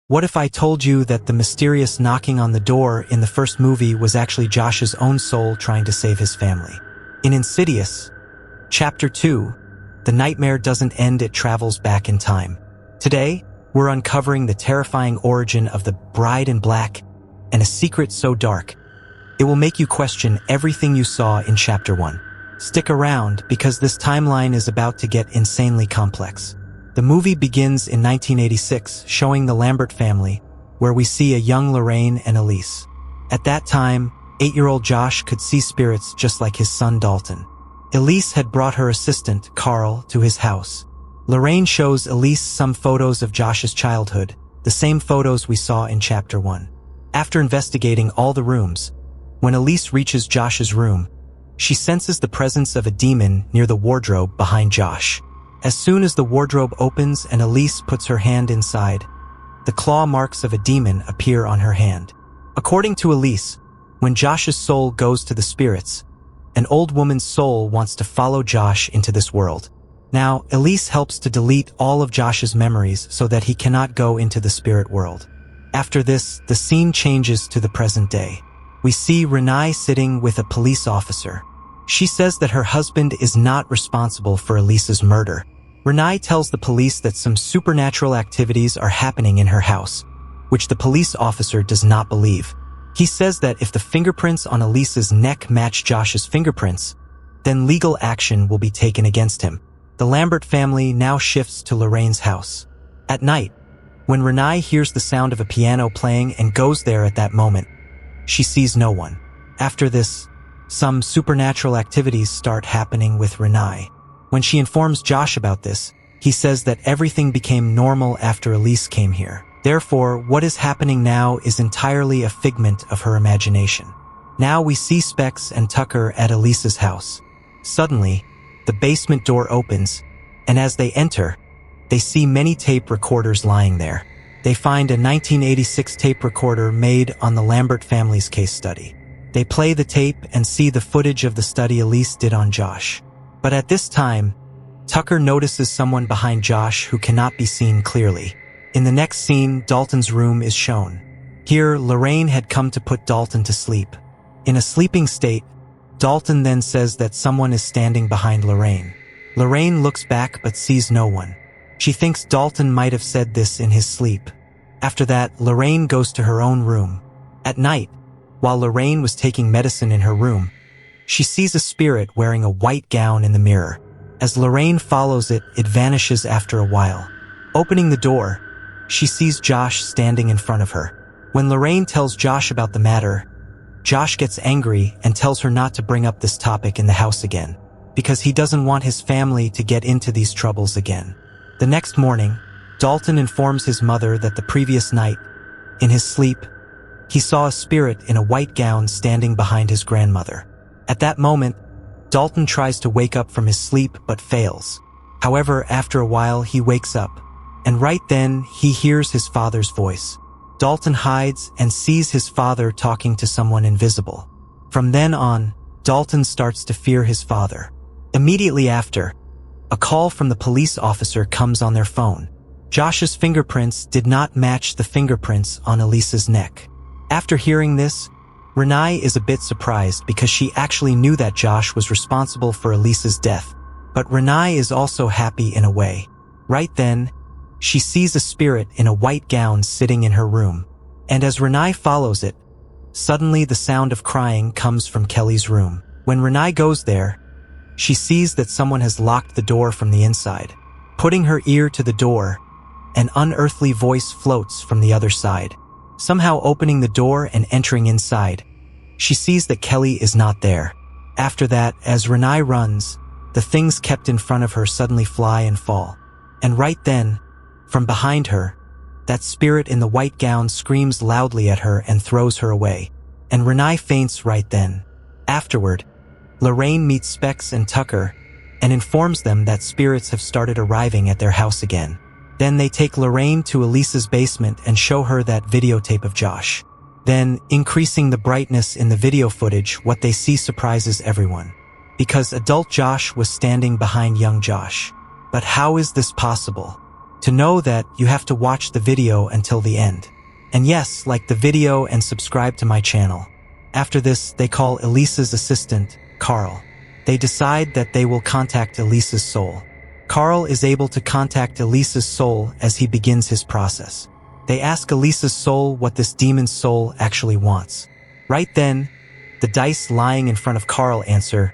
What if I told you that the mysterious knocking on the door in the first movie was actually Josh's own soul trying to save his family? In Insidious Chapter 2, the nightmare doesn't end, it travels back in time. Today, we're uncovering the terrifying origin of the Bride in Black and a secret so dark, it will make you question everything you saw in Chapter 1. Stick around because this timeline is about to get insanely complex. The movie begins in 1986, showing the Lambert family, where we see a young Lorraine and Elise. At that time, 8-year-old Josh could see spirits just like his son Dalton. Elise had brought her assistant, Carl, to his house. Lorraine shows Elise some photos of Josh's childhood, the same photos we saw in Chapter 1. After investigating all the rooms, when Elise reaches Josh's room, she senses the presence of a demon near the wardrobe behind Josh. As soon as the wardrobe opens and Elise puts her hand inside, the claw marks of a demon appear on her hand. According to Elise, when Josh's soul goes to the spirits, an old woman's soul wants to follow Josh into this world. Now, Elise helps to delete all of Josh's memories so that he cannot go into the spirit world. After this, the scene changes to the present day. We see Renee sitting with a police officer. She says that her husband is not responsible for Elise's murder. Renee tells the police that some supernatural activities are happening in her house, which the police officer does not believe. He says that if the fingerprints on Elise's neck match Josh's fingerprints, then legal action will be taken against him. The Lambert family now shifts to Lorraine's house. At night, when Renee hears the sound of a piano playing and goes there at that moment, she sees no one. After this, some supernatural activities start happening with Renee. When she informs Josh about this, he says that everything became normal after Elise came here. Therefore, what is happening now is entirely a figment of her imagination. Now we see Specs and Tucker at Elise's house. Suddenly, the basement door opens, and as they enter, they see many tape recorders lying there. They find a 1986 tape recorder made on the Lambert family's case study. They play the tape and see the footage of the study Elise did on Josh. But at this time, Tucker notices someone behind Josh who cannot be seen clearly. In the next scene, Dalton's room is shown. Here, Lorraine had come to put Dalton to sleep. In a sleeping state, Dalton then says that someone is standing behind Lorraine. Lorraine looks back but sees no one. She thinks Dalton might have said this in his sleep. After that, Lorraine goes to her own room. At night, while Lorraine was taking medicine in her room, she sees a spirit wearing a white gown in the mirror. As Lorraine follows it, it vanishes after a while. Opening the door, she sees Josh standing in front of her. When Lorraine tells Josh about the matter, Josh gets angry and tells her not to bring up this topic in the house again, because he doesn't want his family to get into these troubles again. The next morning, Dalton informs his mother that the previous night, in his sleep, he saw a spirit in a white gown standing behind his grandmother. At that moment, Dalton tries to wake up from his sleep but fails. However, after a while, he wakes up, and right then, he hears his father's voice. Dalton hides and sees his father talking to someone invisible. From then on, Dalton starts to fear his father. Immediately after, a call from the police officer comes on their phone. Josh's fingerprints did not match the fingerprints on Elise's neck. After hearing this, Renee is a bit surprised because she actually knew that Josh was responsible for Elise's death. But Renee is also happy in a way. Right then, she sees a spirit in a white gown sitting in her room. And as Renee follows it, suddenly the sound of crying comes from Kelly's room. When Renee goes there, she sees that someone has locked the door from the inside. Putting her ear to the door, an unearthly voice floats from the other side. Somehow opening the door and entering inside, she sees that Kelly is not there. After that, as Renee runs, the things kept in front of her suddenly fly and fall. And right then, from behind her, that spirit in the white gown screams loudly at her and throws her away. And Renee faints right then. Afterward, Lorraine meets Specs and Tucker and informs them that spirits have started arriving at their house again. Then they take Lorraine to Elise's basement and show her that videotape of Josh. Then, increasing the brightness in the video footage, what they see surprises everyone. Because adult Josh was standing behind young Josh. But how is this possible? To know that, you have to watch the video until the end. And yes, like the video and subscribe to my channel. After this, they call Elisa's assistant, Carl. They decide that they will contact Elisa's soul. Carl is able to contact Elisa's soul as he begins his process. They ask Elisa's soul what this demon's soul actually wants. Right then, the dice lying in front of Carl answer,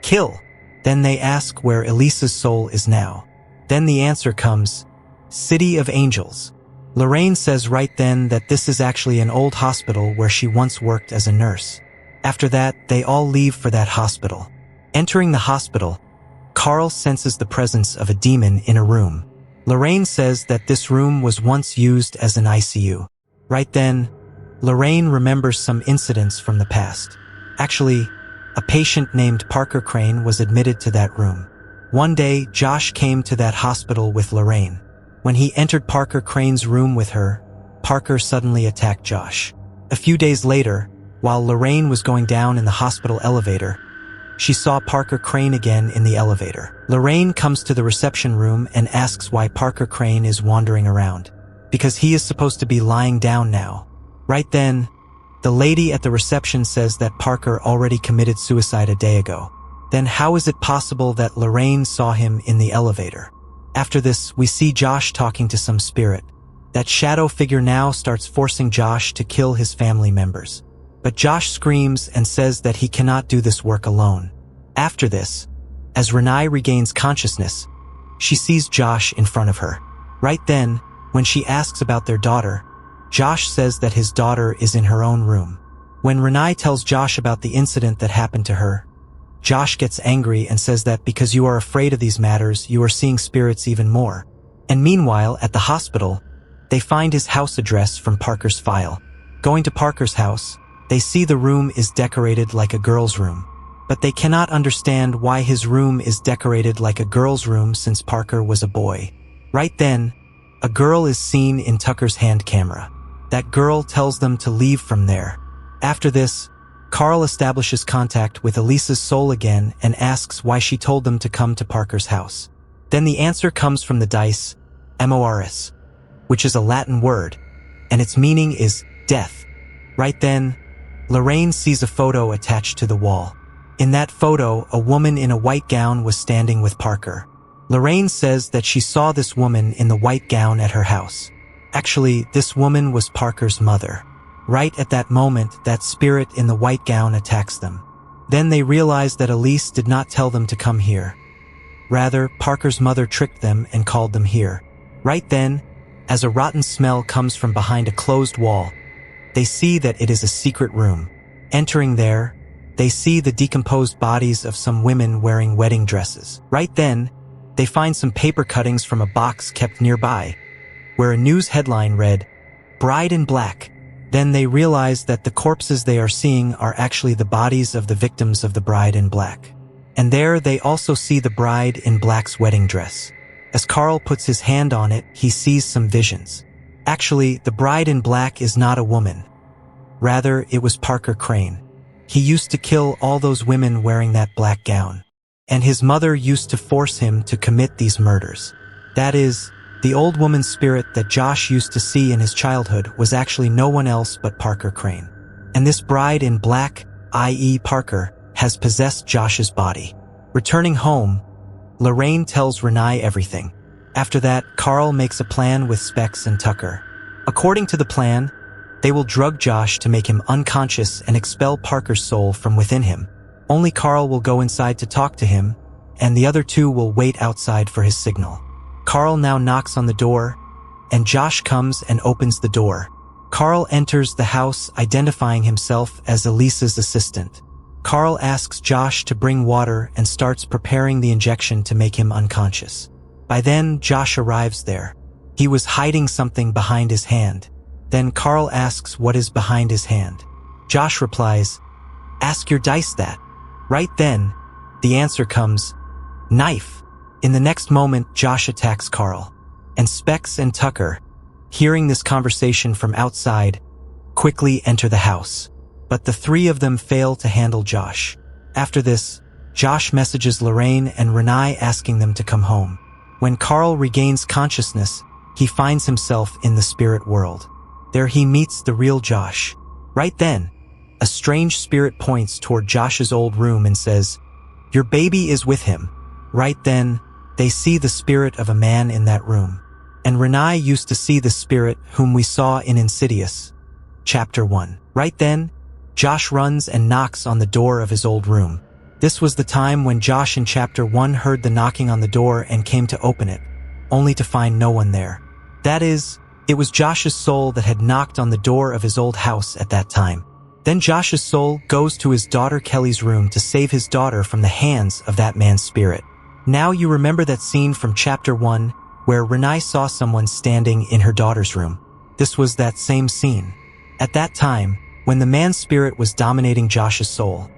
kill. Then they ask where Elisa's soul is now. Then the answer comes, City of Angels. Lorraine says right then that this is actually an old hospital where she once worked as a nurse. After that, they all leave for that hospital. Entering the hospital, Carl senses the presence of a demon in a room. Lorraine says that this room was once used as an ICU. Right then, Lorraine remembers some incidents from the past. Actually, a patient named Parker Crane was admitted to that room. One day, Josh came to that hospital with Lorraine. When he entered Parker Crane's room with her, Parker suddenly attacked Josh. A few days later, while Lorraine was going down in the hospital elevator, she saw Parker Crane again in the elevator. Lorraine comes to the reception room and asks why Parker Crane is wandering around. Because he is supposed to be lying down now. Right then, the lady at the reception says that Parker already committed suicide a day ago. Then how is it possible that Lorraine saw him in the elevator? After this, we see Josh talking to some spirit. That shadow figure now starts forcing Josh to kill his family members. But Josh screams and says that he cannot do this work alone. After this, as Renai regains consciousness, she sees Josh in front of her. Right then, when she asks about their daughter, Josh says that his daughter is in her own room. When Renai tells Josh about the incident that happened to her, Josh gets angry and says that because you are afraid of these matters, you are seeing spirits even more. And meanwhile, at the hospital, they find his house address from Parker's file. Going to Parker's house, they see the room is decorated like a girl's room. But they cannot understand why his room is decorated like a girl's room since Parker was a boy. Right then, a girl is seen in Tucker's hand camera. That girl tells them to leave from there. After this, Carl establishes contact with Elisa's soul again and asks why she told them to come to Parker's house. Then the answer comes from the dice, MORS, which is a Latin word, and its meaning is death. Right then, Lorraine sees a photo attached to the wall. In that photo, a woman in a white gown was standing with Parker. Lorraine says that she saw this woman in the white gown at her house. Actually, this woman was Parker's mother. Right at that moment, that spirit in the white gown attacks them. Then they realize that Elise did not tell them to come here. Rather, Parker's mother tricked them and called them here. Right then, as a rotten smell comes from behind a closed wall, they see that it is a secret room. Entering there, they see the decomposed bodies of some women wearing wedding dresses. Right then, they find some paper cuttings from a box kept nearby, where a news headline read, Bride in Black. Then they realize that the corpses they are seeing are actually the bodies of the victims of the Bride in Black. And there they also see the Bride in Black's wedding dress. As Carl puts his hand on it, he sees some visions. Actually, the Bride in Black is not a woman. Rather, it was Parker Crane. He used to kill all those women wearing that black gown. And his mother used to force him to commit these murders. That is, the old woman's spirit that Josh used to see in his childhood was actually no one else but Parker Crane. And this Bride in Black, i.e. Parker, has possessed Josh's body. Returning home, Lorraine tells Renai everything. After that, Carl makes a plan with Specs and Tucker. According to the plan, they will drug Josh to make him unconscious and expel Parker's soul from within him. Only Carl will go inside to talk to him, and the other two will wait outside for his signal. Carl now knocks on the door, and Josh comes and opens the door. Carl enters the house identifying himself as Elisa's assistant. Carl asks Josh to bring water and starts preparing the injection to make him unconscious. By then, Josh arrives there. He was hiding something behind his hand. Then Carl asks what is behind his hand. Josh replies, "Ask your dice that." Right then, the answer comes, "Knife." In the next moment, Josh attacks Carl. And Specs and Tucker, hearing this conversation from outside, quickly enter the house. But the three of them fail to handle Josh. After this, Josh messages Lorraine and Renai asking them to come home. When Carl regains consciousness, he finds himself in the spirit world. There he meets the real Josh. Right then, a strange spirit points toward Josh's old room and says, "Your baby is with him." Right then, they see the spirit of a man in that room. And Renai used to see the spirit whom we saw in Insidious Chapter 1. Right then, Josh runs and knocks on the door of his old room. This was the time when Josh in Chapter 1 heard the knocking on the door and came to open it, only to find no one there. That is, it was Josh's soul that had knocked on the door of his old house at that time. Then Josh's soul goes to his daughter Kelly's room to save his daughter from the hands of that man's spirit. Now you remember that scene from Chapter 1 where Renai saw someone standing in her daughter's room. This was that same scene. At that time, when the man's spirit was dominating Josh's soul.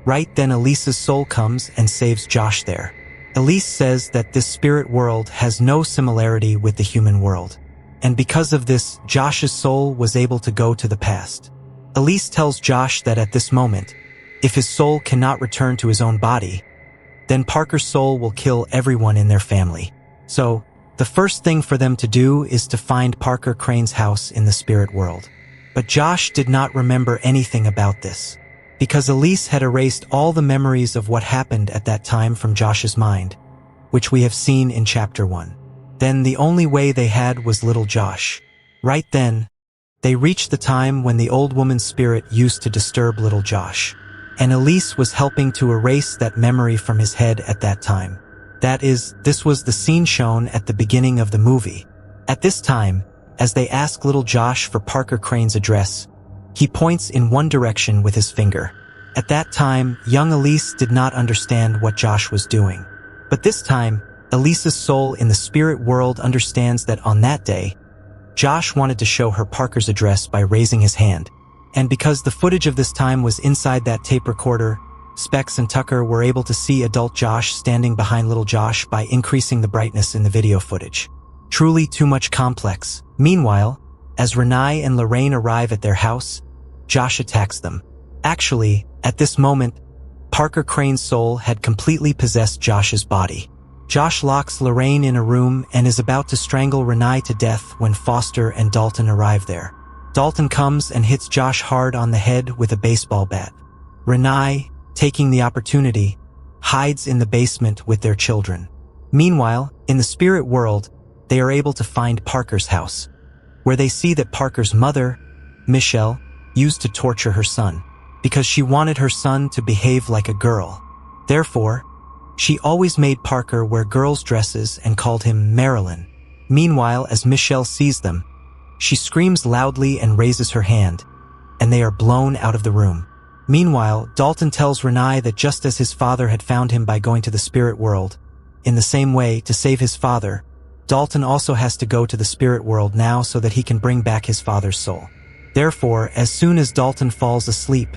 Right then Elise's soul comes and saves Josh there. Elise says that this spirit world has no similarity with the human world. And because of this, Josh's soul was able to go to the past. Elise tells Josh that at this moment, if his soul cannot return to his own body, then Parker's soul will kill everyone in their family. So, the first thing for them to do is to find Parker Crane's house in the spirit world. But Josh did not remember anything about this, because Elise had erased all the memories of what happened at that time from Josh's mind, which we have seen in Chapter 1. Then the only way they had was little Josh. Right then, they reached the time when the old woman's spirit used to disturb little Josh, and Elise was helping to erase that memory from his head at that time. That is, this was the scene shown at the beginning of the movie. At this time, as they ask little Josh for Parker Crane's address, he points in one direction with his finger. At that time, young Elise did not understand what Josh was doing. But this time, Elise's soul in the spirit world understands that on that day, Josh wanted to show her Parker's address by raising his hand. And because the footage of this time was inside that tape recorder, Specs and Tucker were able to see adult Josh standing behind little Josh by increasing the brightness in the video footage. Truly too much complex. Meanwhile, as Renai and Lorraine arrive at their house, Josh attacks them. Actually, at this moment, Parker Crane's soul had completely possessed Josh's body. Josh locks Lorraine in a room and is about to strangle Renai to death when Foster and Dalton arrive there. Dalton comes and hits Josh hard on the head with a baseball bat. Renai, taking the opportunity, hides in the basement with their children. Meanwhile, in the spirit world, they are able to find Parker's house, where they see that Parker's mother, Michelle, used to torture her son, because she wanted her son to behave like a girl. Therefore, she always made Parker wear girls' dresses and called him Marilyn. Meanwhile, as Michelle sees them, she screams loudly and raises her hand, and they are blown out of the room. Meanwhile, Dalton tells Renai that just as his father had found him by going to the spirit world, in the same way, to save his father, Dalton also has to go to the spirit world now so that he can bring back his father's soul. Therefore, as soon as Dalton falls asleep,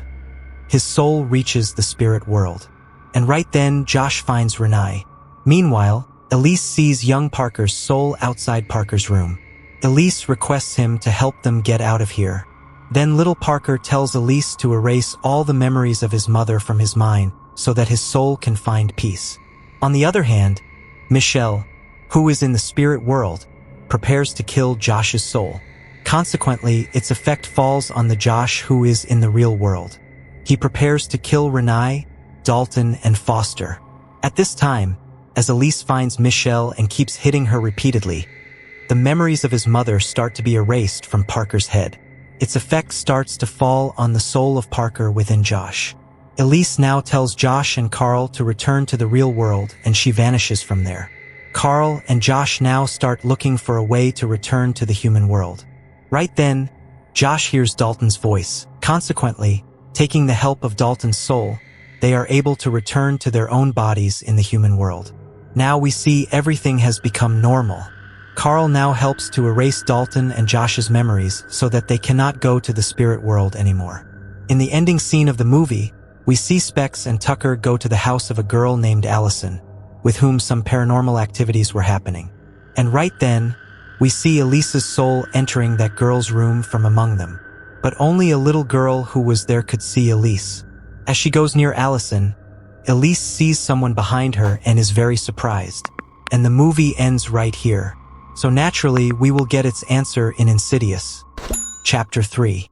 his soul reaches the spirit world. And right then, Josh finds Renai. Meanwhile, Elise sees young Parker's soul outside Parker's room. Elise requests him to help them get out of here. Then little Parker tells Elise to erase all the memories of his mother from his mind so that his soul can find peace. On the other hand, Michelle, who is in the spirit world, prepares to kill Josh's soul. Consequently, its effect falls on the Josh who is in the real world. He prepares to kill Renai, Dalton, and Foster. At this time, as Elise finds Michelle and keeps hitting her repeatedly, the memories of his mother start to be erased from Parker's head. Its effect starts to fall on the soul of Parker within Josh. Elise now tells Josh and Carl to return to the real world, and she vanishes from there. Carl and Josh now start looking for a way to return to the human world. Right then, Josh hears Dalton's voice. Consequently, taking the help of Dalton's soul, they are able to return to their own bodies in the human world. Now we see everything has become normal. Carl now helps to erase Dalton and Josh's memories so that they cannot go to the spirit world anymore. In the ending scene of the movie, we see Specs and Tucker go to the house of a girl named Allison, with whom some paranormal activities were happening. And right then, we see Elise's soul entering that girl's room from among them. But only a little girl who was there could see Elise. As she goes near Allison, Elise sees someone behind her and is very surprised. And the movie ends right here. So naturally, we will get its answer in Insidious Chapter 3.